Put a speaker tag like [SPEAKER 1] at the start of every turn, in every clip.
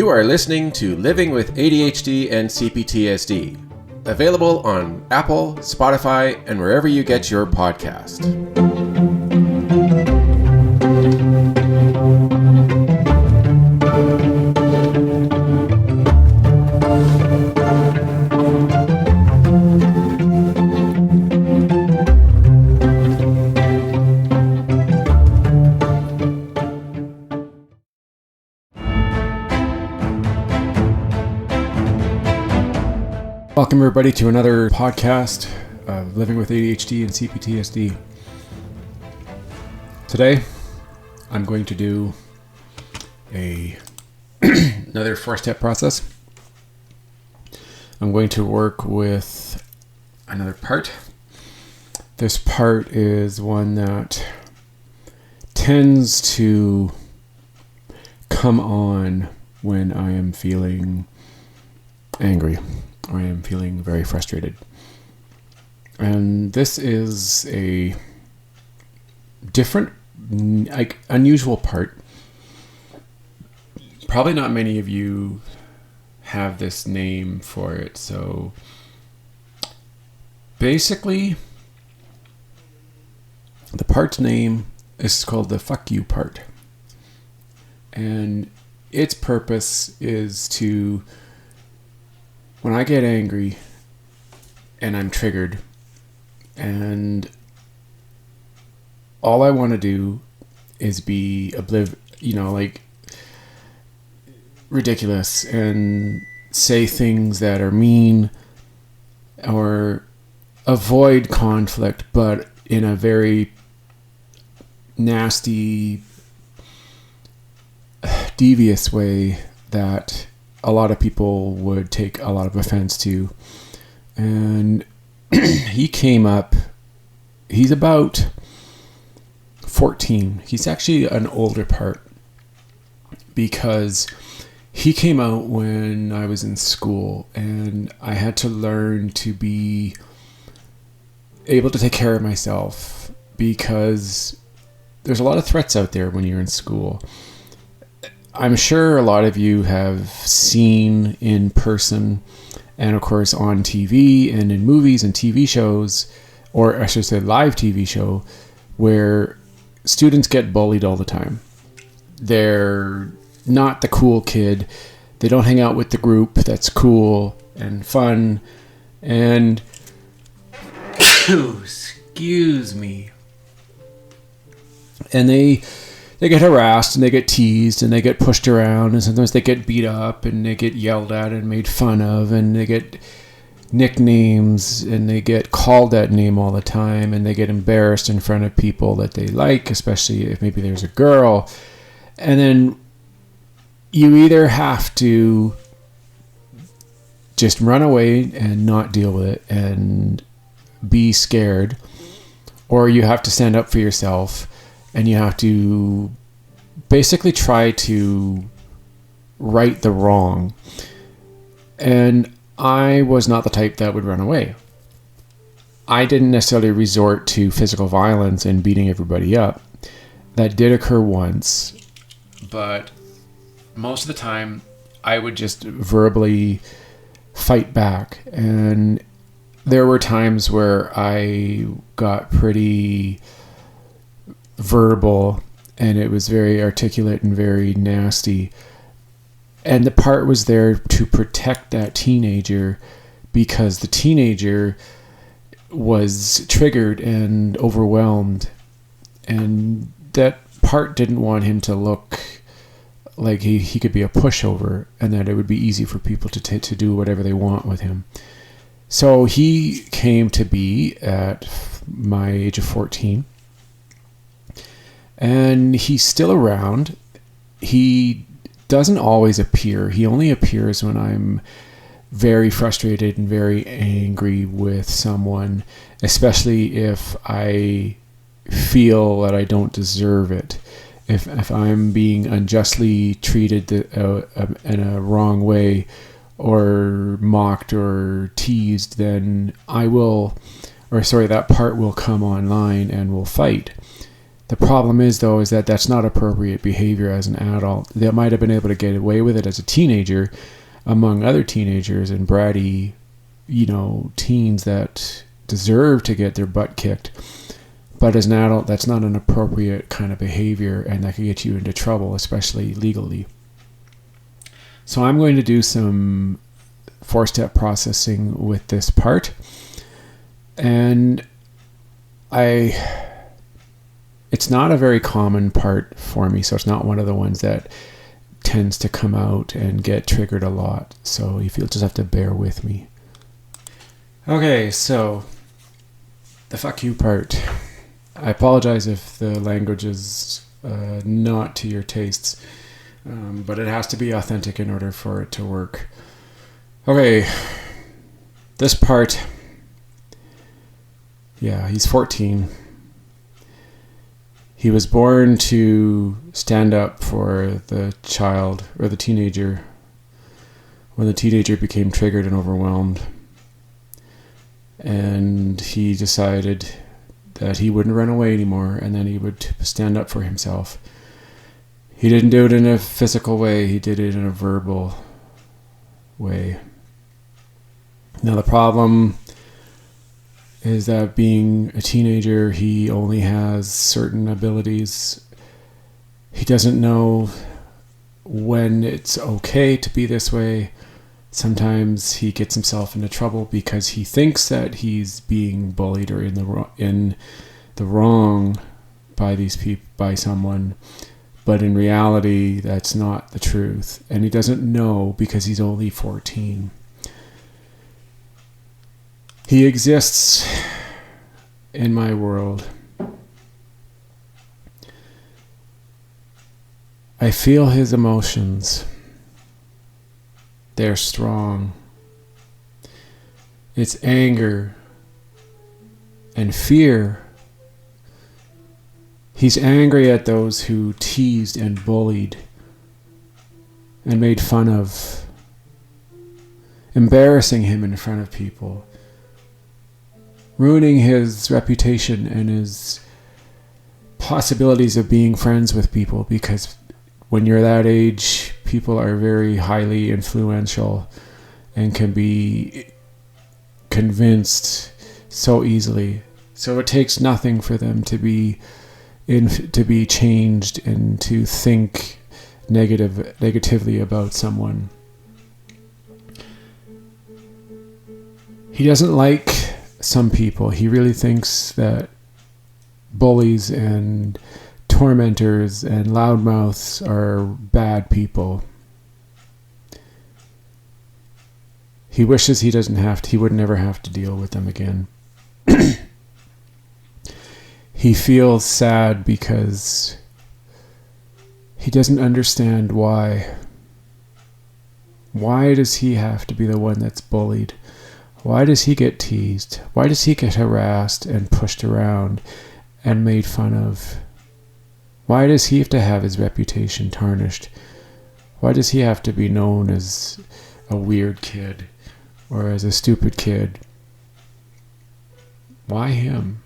[SPEAKER 1] You are listening to Living with ADHD and CPTSD, available on Apple, Spotify, and wherever you get your podcast. Welcome everybody to another podcast of Living with ADHD and CPTSD. Today, I'm going to do another 4-step process. I'm going to work with another part. This part is one that tends to come on when I am feeling angry. I am feeling very frustrated. And this is a different, unusual part. Probably not many of you have this name for it. So basically, the part's name is called the fuck you part. And its purpose is to, when I get angry and I'm triggered and all I want to do is be ridiculous and say things that are mean or avoid conflict, but in a very nasty, devious way that a lot of people would take a lot of offense to. And he came up, he's about 14. He's actually an older part because he came out when I was in school and I had to learn to be able to take care of myself because there's a lot of threats out there when you're in school. I'm sure a lot of you have seen in person and of course on TV and in movies and TV shows, or I should say live TV show, where students get bullied all the time. They're not the cool kid. They don't hang out with the group that's cool and fun. And excuse me. And they get harassed and they get teased and they get pushed around and sometimes they get beat up and they get yelled at and made fun of and they get nicknames and they get called that name all the time and they get embarrassed in front of people that they like, especially if maybe there's a girl. And then you either have to just run away and not deal with it and be scared, or you have to stand up for yourself. And you have to basically try to right the wrong. And I was not the type that would run away. I didn't necessarily resort to physical violence and beating everybody up. That did occur once. But most of the time, I would just verbally fight back. And there were times where I got pretty verbal and it was very articulate and very nasty, and the part was there to protect that teenager because the teenager was triggered and overwhelmed, and that part didn't want him to look like he could be a pushover and that it would be easy for people to do whatever they want with him. So he came to be at my age of 14. And he's still around. He doesn't always appear. He only appears when I'm very frustrated and very angry with someone, especially if I feel that I don't deserve it. If I'm being unjustly treated in a wrong way or mocked or teased, then that part will come online and will fight. The problem is, though, is that that's not appropriate behavior as an adult. They might have been able to get away with it as a teenager among other teenagers and bratty, teens that deserve to get their butt kicked. But as an adult, that's not an appropriate kind of behavior, and that could get you into trouble, especially legally. So I'm going to do some 4-step processing with this part. And it's not a very common part for me, so it's not one of the ones that tends to come out and get triggered a lot. So you'll just have to bear with me. Okay, so the fuck you part. I apologize if the language is not to your tastes, but it has to be authentic in order for it to work. Okay, this part, he's 14. He was born to stand up for the child or the teenager when the teenager became triggered and overwhelmed. And he decided that he wouldn't run away anymore, and then he would stand up for himself. He didn't do it in a physical way, he did it in a verbal way. Now the problem is that being a teenager, he only has certain abilities. He doesn't know when it's okay to be this way. Sometimes he gets himself into trouble because he thinks that he's being bullied or in the wrong by someone, but in reality that's not the truth, and he doesn't know because he's only 14. He exists in my world. I feel his emotions. They're strong. It's anger and fear. He's angry at those who teased and bullied and made fun of, embarrassing him in front of people, ruining his reputation and his possibilities of being friends with people, because when you're that age, people are very highly influential and can be convinced so easily. So it takes nothing for them to be changed and to think negatively about someone. He doesn't like some people. He really thinks that bullies and tormentors and loudmouths are bad people. He wishes he would never have to deal with them again. He feels sad because he doesn't understand why. Why does he have to be the one that's bullied? Why does he get teased? Why does he get harassed and pushed around and made fun of? Why does he have to have his reputation tarnished? Why does he have to be known as a weird kid or as a stupid kid? Why him?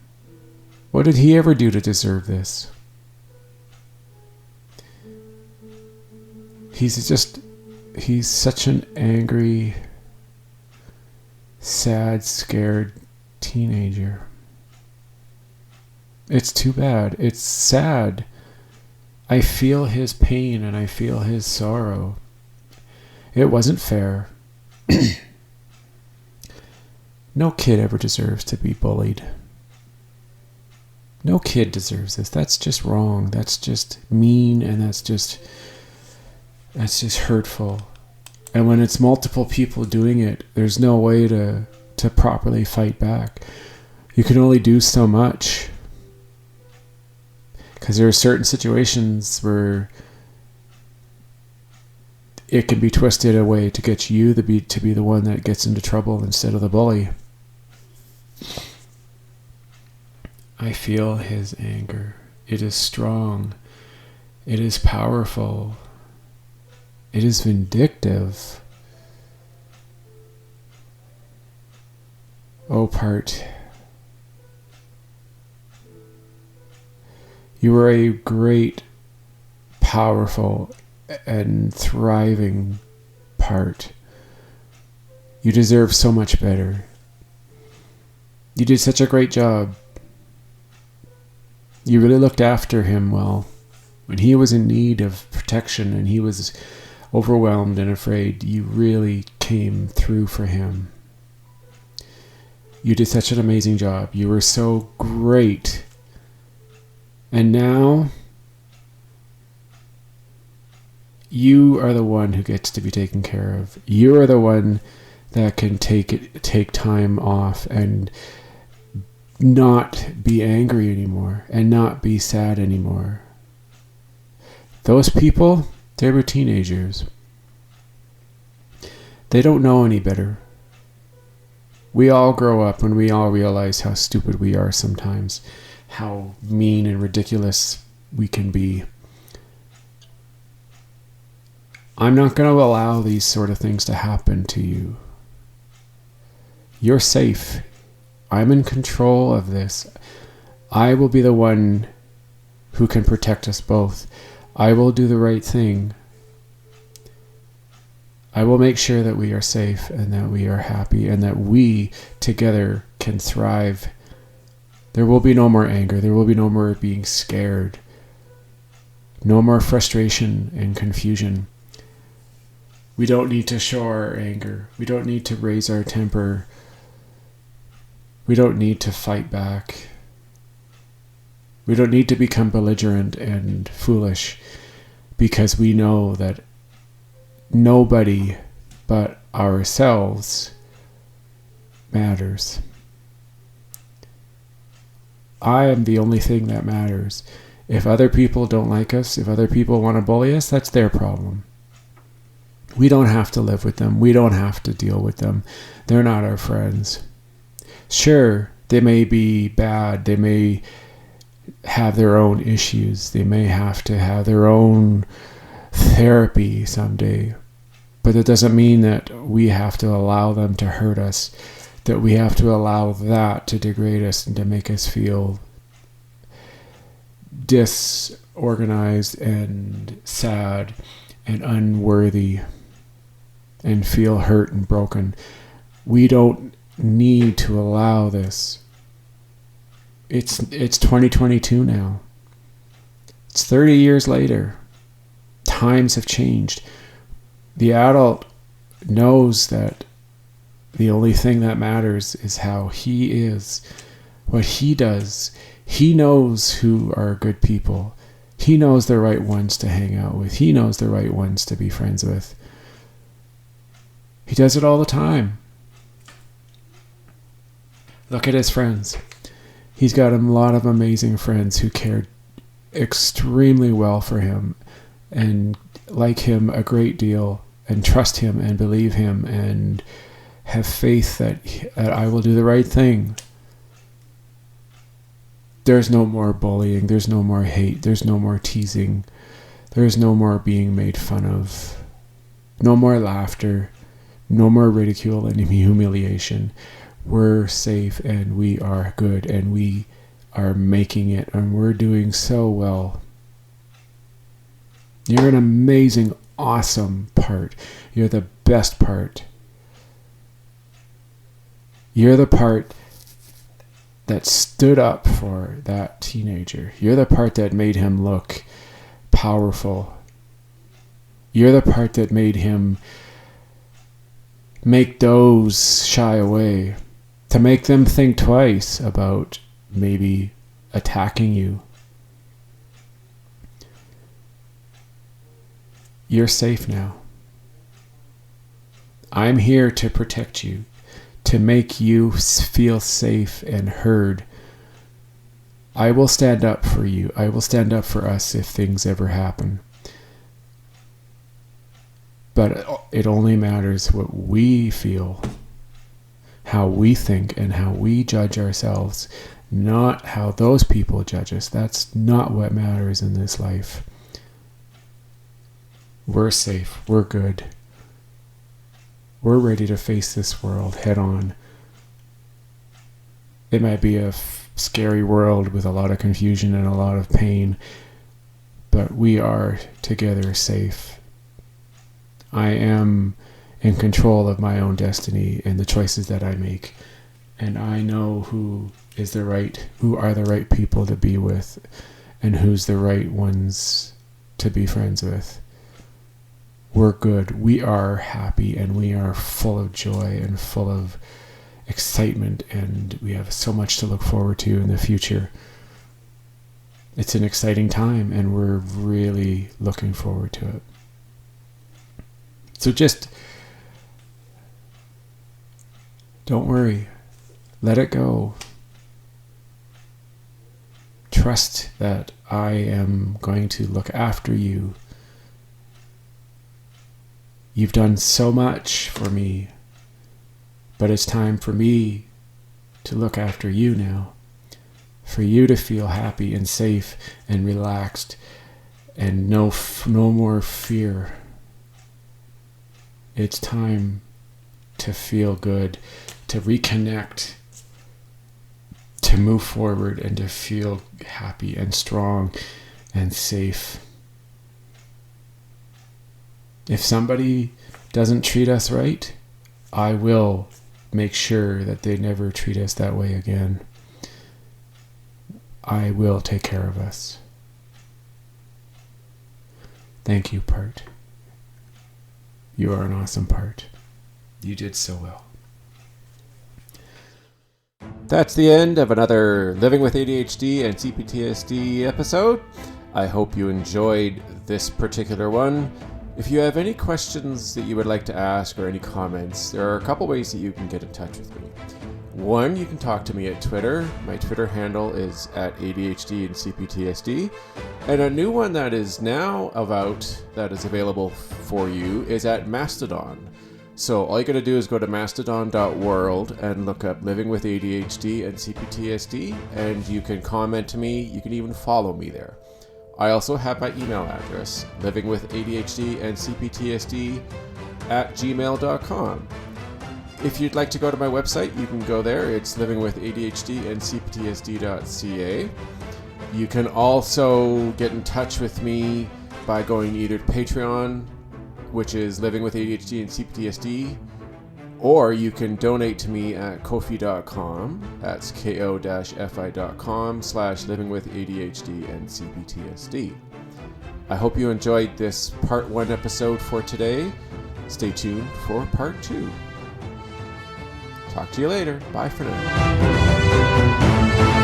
[SPEAKER 1] What did he ever do to deserve this? He's such an angry, sad, scared teenager. It's too bad. It's sad. I feel his pain and I feel his sorrow. It wasn't fair. No kid ever deserves to be bullied. No kid deserves this. That's just wrong. That's just mean, and that's just hurtful. And when it's multiple people doing it, there's no way to properly fight back. You can only do so much. Because there are certain situations where it can be twisted away to get you to be the one that gets into trouble instead of the bully. I feel his anger. It is strong. It is powerful. It is vindictive. Oh, part. You were a great, powerful, and thriving part. You deserve so much better. You did such a great job. You really looked after him well. When he was in need of protection and he was overwhelmed and afraid, you really came through for him. You did such an amazing job. You were so great. And now, you are the one who gets to be taken care of. You are the one that can take time off and not be angry anymore and not be sad anymore. Those people, they were teenagers. They don't know any better. We all grow up and we all realize how stupid we are sometimes, how mean and ridiculous we can be. I'm not going to allow these sort of things to happen to you. You're safe. I'm in control of this. I will be the one who can protect us both. I will do the right thing. I will make sure that we are safe and that we are happy and that we together can thrive. There will be no more anger. There will be no more being scared. No more frustration and confusion. We don't need to show our anger. We don't need to raise our temper. We don't need to fight back. We don't need to become belligerent and foolish, because we know that nobody but ourselves matters. I am the only thing that matters. If other people don't like us, if other people want to bully us, that's their problem. We don't have to live with them. We don't have to deal with them. They're not our friends. Sure, they may be bad. They may have their own issues. They may have to have their own therapy someday. But that doesn't mean that we have to allow them to hurt us, that we have to allow that to degrade us and to make us feel disorganized and sad and unworthy and feel hurt and broken. We don't need to allow this. It's 2022 now. It's 30 years later. Times have changed. The adult knows that the only thing that matters is how he is, what he does. He knows who are good people. He knows the right ones to hang out with. He knows the right ones to be friends with. He does it all the time. Look at his friends. He's got a lot of amazing friends who cared extremely well for him and like him a great deal and trust him and believe him and have faith that I will do the right thing. There's no more bullying. There's no more hate. There's no more teasing. There's no more being made fun of. No more laughter. No more ridicule and humiliation. We're safe and we are good and we are making it and we're doing so well. You're an amazing, awesome part. You're the best part. You're the part that stood up for that teenager. You're the part that made him look powerful. You're the part that made him make those shy away, to make them think twice about maybe attacking you. You're safe now. I'm here to protect you, to make you feel safe and heard. I will stand up for you. I will stand up for us if things ever happen. But it only matters what we feel, how we think, and how we judge ourselves, not how those people judge us. That's not what matters in this life. We're safe. We're good. We're ready to face this world head on. It might be a scary world with a lot of confusion and a lot of pain, but we are together safe. I am in control of my own destiny and the choices that I make, and I know who are the right people to be with and who's the right ones to be friends with. We're good. We are happy, and we are full of joy and full of excitement, and we have so much to look forward to in the future. It's an exciting time, and we're really looking forward to it. So just don't worry. Let it go. Trust that I am going to look after you. You've done so much for me, but it's time for me to look after you now. For you to feel happy and safe and relaxed and no more fear. It's time to feel good, to reconnect, to move forward, and to feel happy and strong and safe. If somebody doesn't treat us right, I will make sure that they never treat us that way again. I will take care of us. Thank you, part. You are an awesome part. You did so well. That's the end of another Living with ADHD and CPTSD episode. I hope you enjoyed this particular one. If you have any questions that you would like to ask or any comments, there are a couple ways that you can get in touch with me. One, you can talk to me at Twitter. My Twitter handle is @ADHD and CPTSD. And a new one that is now that is available for you is at Mastodon. So all you got to do is go to mastodon.world and look up Living with ADHD and CPTSD, and you can comment to me. You can even follow me there. I also have my email address, livingwithadhdandcptsd@gmail.com. If you'd like to go to my website, you can go there. It's livingwithadhdandcptsd.ca. You can also get in touch with me by going either to Patreon, which is Living with ADHD and CPTSD, or you can donate to me at ko-fi.com. That's ko-fi.com/livingwithadhd and CPTSD. I hope you enjoyed this part 1 episode for today. Stay tuned for part 2. Talk to you later. Bye for now.